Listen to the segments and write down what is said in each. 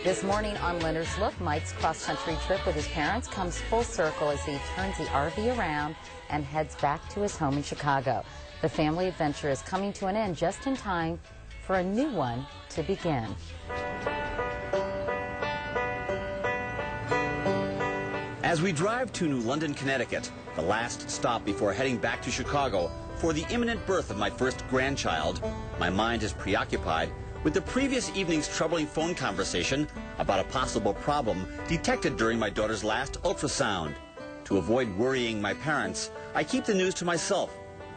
This morning on Leonard's Look, Mike's cross-country trip with his parents comes full circle as he turns the RV around and heads back to his home in Chicago. The family adventure is coming to an end just in time for a new one to begin. As we drive to New London, Connecticut, the last stop before heading back to Chicago for the imminent birth of my first grandchild, my mind is preoccupied with the previous evening's troubling phone conversation about a possible problem detected during my daughter's last ultrasound. To avoid worrying my parents, I keep the news to myself,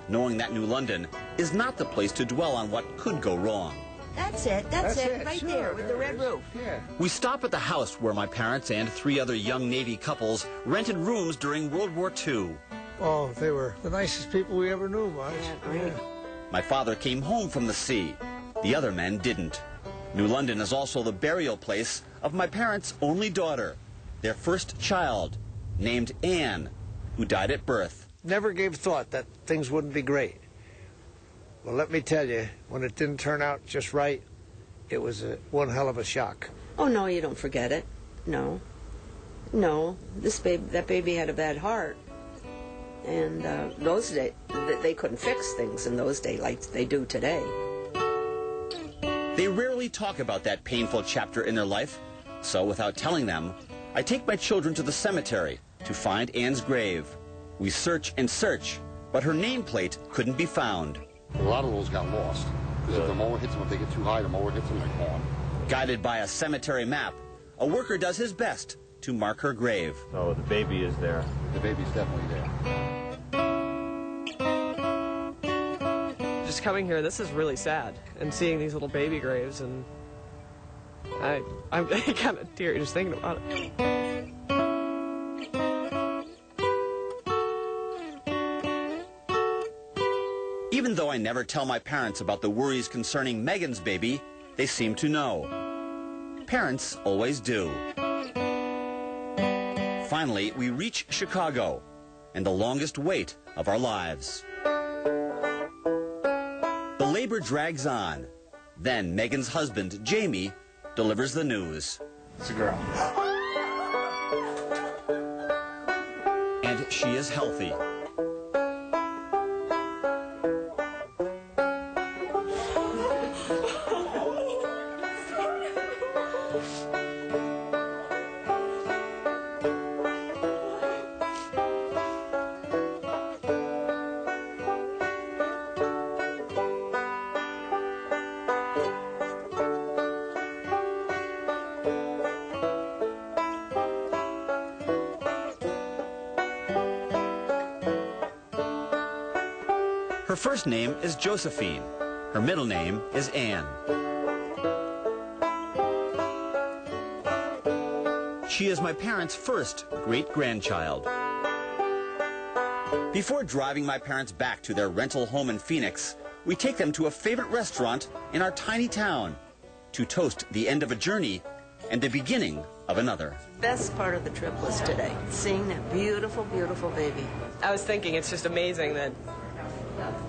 knowing that New London is not the place to dwell on what could go wrong. That's it, right sure, there with the red roof. Yeah. We stop at the house where my parents and 3 other young Navy couples rented rooms during World War II. Oh, they were the nicest people we ever knew, Mike. Yeah. My father came home from the sea. The other men didn't. New London is also the burial place of my parents' only daughter, their first child, named Anne, who died at birth. Never gave thought that things wouldn't be great. Well, let me tell you, when it didn't turn out just right, it was one hell of a shock. Oh, no, you don't forget it. No. No, that baby had a bad heart. And those days, they couldn't fix things in those days like they do today. They rarely talk about that painful chapter in their life, so without telling them, I take my children to the cemetery to find Anne's grave. We search and search, but her nameplate couldn't be found. A lot of those got lost. Because if the mower hits them, if they get too high, the mower hits them, they're gone. Guided by a cemetery map, a worker does his best to mark her grave. Oh, the baby is there. The baby's definitely there. Just coming here, this is really sad, and seeing these little baby graves, and I'm kind of teary just thinking about it. Even though I never tell my parents about the worries concerning Megan's baby, they seem to know. Parents always do. Finally, we reach Chicago, and the longest wait of our lives. The labor drags on. Then Megan's husband, Jamie, delivers the news. It's a girl. And she is healthy. Her first name is Josephine. Her middle name is Anne. She is my parents' first great-grandchild. Before driving my parents back to their rental home in Phoenix, we take them to a favorite restaurant in our tiny town to toast the end of a journey and the beginning of another. Best part of the trip was today, seeing that beautiful, beautiful baby. I was thinking it's just amazing that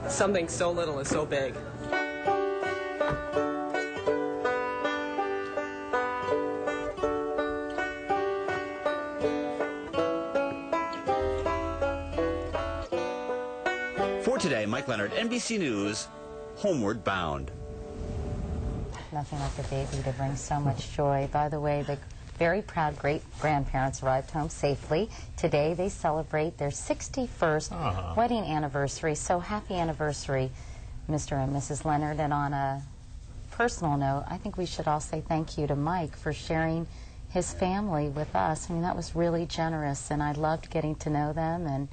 something so little is so big. For today, Mike Leonard, NBC News, homeward bound. Nothing like a baby to bring so much joy. By the way, the very proud great-grandparents arrived home safely. Today they celebrate their 61st wedding anniversary. So happy anniversary, Mr. and Mrs. Leonard. And on a personal note, I think we should all say thank you to Mike for sharing his family with us. I mean, that was really generous, and I loved getting to know them and